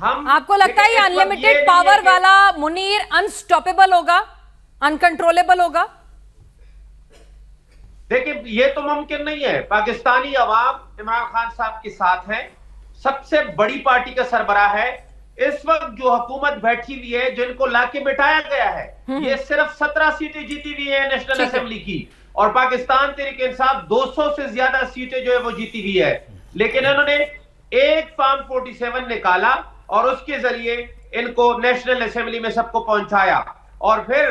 हम आपको लगता है ये अनलिमिटेड पावर वाला मुनीर अनस्टॉपेबल होगा, अनकंट्रोलेबल होगा? देखिए, ये तो मुमकिन नहीं है। पाकिस्तानी अवाम इमरान खान साहब के साथ है, सबसे बड़ी पार्टी का सरबराह है। इस वक्त जो हुकूमत बैठी हुई है, जिनको लाके बिठाया गया है, ये सिर्फ 17 सीटें जीती हुई है नेशनल असेंबली की, और पाकिस्तान तहरीक इंसाफ 200 से ज्यादा सीटें जो है वो जीती हुई है। लेकिन इन्होंने एक फॉर्म 47 निकाला और उसके जरिए इनको नेशनल असेंबली में सबको पहुंचाया, और फिर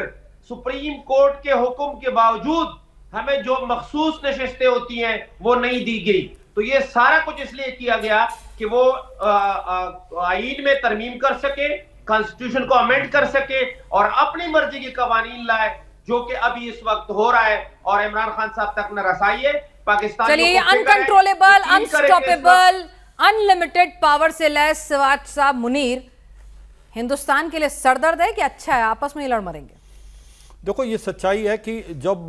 सुप्रीम कोर्ट के हुक्म के बावजूद हमें जो मखसूस नशिस्तें होती हैं वो नहीं दी गई। तो ये सारा कुछ इसलिए किया गया कि वो आईन में तरमीम कर सके, कॉन्स्टिट्यूशन को अमेंड कर सके और अपनी मर्जी के कवानीन लाए, जो कि अभी इस वक्त हो रहा है और इमरान खान साहब तक न रसाई है। पाकिस्तान चलिए, अनकंट्रोलेबल, अनस्टॉपेबल, अनलिमिटेड पावर से लैस सिवाच साहब मुनीर हिंदुस्तान के लिए सरदर्द है कि अच्छा है, आपस में ही लड़ मरेंगे? देखो, ये सच्चाई है कि जब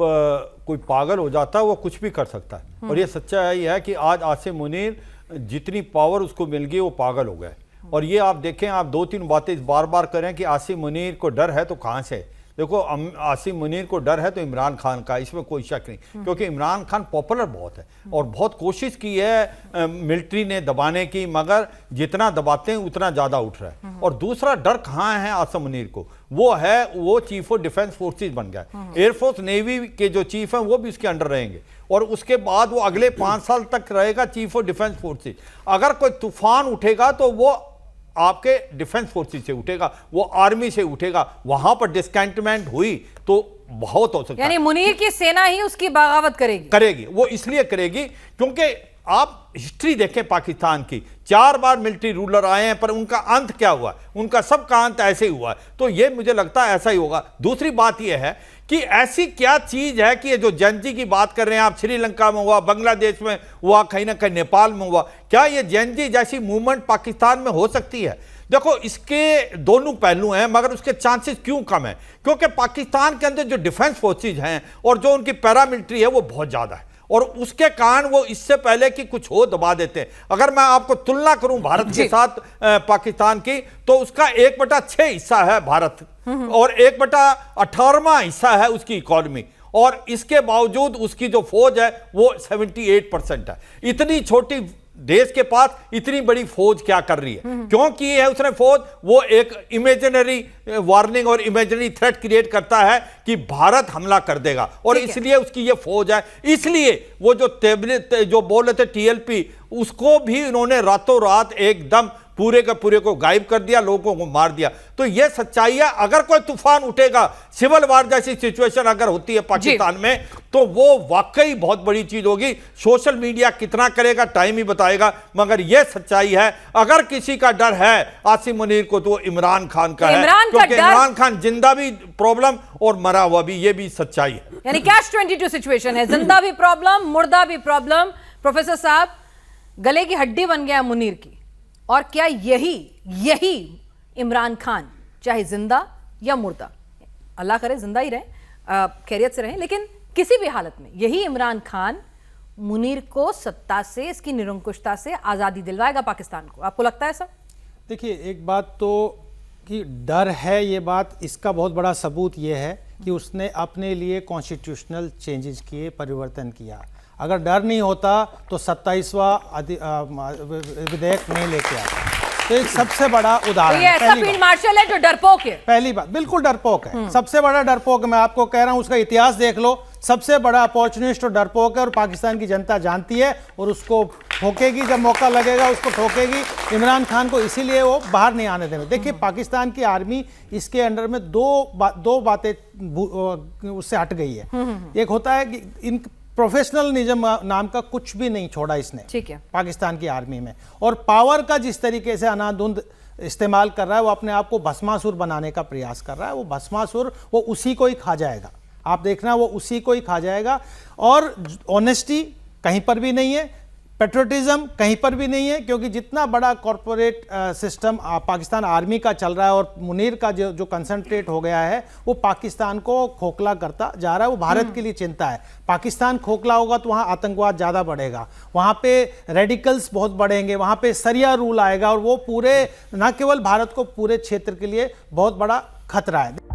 कोई पागल हो जाता है वो कुछ भी कर सकता है, और ये सच्चाई है कि आज आसिम मुनीर जितनी पावर उसको मिल गई वो पागल हो गए। और ये आप देखें, आप 2-3 बातें बार बार करें कि आसिम मुनीर को डर है, तो कहाँ से? देखो, आसिम मुनीर को डर है तो इमरान खान का, इसमें कोई शक नहीं, क्योंकि इमरान खान पॉपुलर बहुत है और बहुत कोशिश की है मिलिट्री ने दबाने की, मगर जितना दबाते हैं उतना ज़्यादा उठ रहा है। और दूसरा डर कहाँ है आसिम मुनीर को? वो चीफ ऑफ डिफेंस फोर्सेज बन गया। एयरफोर्स नेवी के जो चीफ हैं वो भी उसके अंडर रहेंगे, और उसके बाद वो अगले 5 साल तक रहेगा चीफ ऑफ डिफेंस फोर्सेज। अगर कोई तूफान उठेगा तो वो आपके डिफेंस फोर्सेस से उठेगा, वो आर्मी से उठेगा। वहां पर डिस्कैंटमेंट हुई तो बहुत हो सकता है, यानी मुनीर की सेना ही उसकी बगावत करेगी। वो इसलिए करेगी क्योंकि आप हिस्ट्री देखें पाकिस्तान की, 4 बार मिलिट्री रूलर आए हैं, पर उनका अंत क्या हुआ? उनका सबका अंत ऐसे ही हुआ। तो ये मुझे लगता है ऐसा ही होगा। दूसरी बात यह है कि ऐसी क्या चीज है कि ये जो जेएनजी की बात कर रहे हैं आप, श्रीलंका में हुआ, बांग्लादेश में हुआ, कहीं ना कहीं नेपाल में हुआ, क्या ये जेएनजी जैसी मूवमेंट पाकिस्तान में हो सकती है? देखो, इसके दोनों पहलू हैं, मगर उसके चांसेस क्यों कम है? क्योंकि पाकिस्तान के अंदर जो डिफेंस फोर्सेज हैं और जो उनकी पैरामिलिट्री है वो बहुत ज्यादा है, और उसके कारण वो इससे पहले कि कुछ हो दबा देते हैं। अगर मैं आपको तुलना करूं भारत के साथ पाकिस्तान की, तो उसका 1/6 हिस्सा है भारत और 1/18वां हिस्सा है उसकी इकोनॉमी, और इसके बावजूद उसकी जो फौज है वो 78% है। इतनी छोटी देश के पास इतनी बड़ी फौज क्या कर रही है? क्यों की है उसने फौज? वो एक इमेजिनरी वार्निंग और इमेजिनरी थ्रेट क्रिएट करता है कि भारत हमला कर देगा, और इसलिए उसकी ये फौज है। इसलिए वो जो बोल रहे थे टीएलपी, उसको भी इन्होंने रातों रात एकदम पूरे का पूरे को गायब कर दिया, लोगों को मार दिया। तो यह सच्चाई है। अगर कोई तूफान उठेगा, सिविल वार जैसी सिचुएशन अगर होती है पाकिस्तान में, तो वो वाकई बहुत बड़ी चीज होगी। सोशल मीडिया कितना करेगा टाइम ही बताएगा, मगर यह सच्चाई है। अगर किसी का डर है आसिम मुनीर को, तो इमरान खान का है, क्योंकि इमरान खान जिंदा भी प्रॉब्लम और मरा हुआ भी, ये भी सच्चाई है। यानी कैश 22 सिचुएशन है, जिंदा भी प्रॉब्लम, मुर्दा भी प्रॉब्लम। प्रोफेसर साहब, गले की हड्डी बन गया मुनीर की, और क्या यही इमरान खान, चाहे जिंदा या मुर्दा, अल्लाह करे जिंदा ही रहे, खैरियत से रहे, लेकिन किसी भी हालत में यही इमरान खान मुनीर को सत्ता से, इसकी निरंकुशता से आज़ादी दिलवाएगा पाकिस्तान को? आपको लगता है ऐसा? देखिए, एक बात तो कि डर है, ये बात, इसका बहुत बड़ा सबूत ये है कि उसने अपने लिए कॉन्स्टिट्यूशनल चेंजेस किए, परिवर्तन किया। अगर डर नहीं होता तो 27वां विधेयक नहीं लेके आता। तो एक सबसे बड़ा उदाहरण, तो ये ऐसा फील्ड मार्शल है जो डरपोक है। पहली बात, बिल्कुल डरपोक है, सबसे बड़ा डरपोक है। मैं आपको कह रहा हूं, उसका इतिहास देख लो, सबसे बड़ा अपॉर्चुनिस्ट और डरपोक है, और पाकिस्तान की जनता जानती है और उसको ठोकेगी, जब मौका लगेगा उसको ठोकेगी। इमरान खान को इसीलिए वो बाहर नहीं आने देंगे। देखिए, पाकिस्तान की आर्मी, इसके अंडर में दो बातें उससे हट गई है। एक होता है कि इन प्रोफेशनलिज्म नाम का कुछ भी नहीं छोड़ा इसने, ठीक है, पाकिस्तान की आर्मी में। और पावर का जिस तरीके से अनाधुंध इस्तेमाल कर रहा है, वो अपने आप को भस्मासुर बनाने का प्रयास कर रहा है। वो भस्मासुर, वो उसी को ही खा जाएगा, आप देखना, वो उसी को ही खा जाएगा। और ऑनेस्टी कहीं पर भी नहीं है। पेट्रोटिज्म कहीं पर भी नहीं है, क्योंकि जितना बड़ा कॉरपोरेट सिस्टम पाकिस्तान आर्मी का चल रहा है और मुनीर का जो कंसंट्रेट हो गया है वो पाकिस्तान को खोखला करता जा रहा है। वो भारत के लिए चिंता है। पाकिस्तान खोखला होगा तो वहाँ आतंकवाद ज़्यादा बढ़ेगा, वहाँ पे रेडिकल्स बहुत बढ़ेंगे, वहाँ पे सरिया रूल आएगा और वो पूरे न केवल भारत को पूरे क्षेत्र के लिए बहुत बड़ा खतरा है।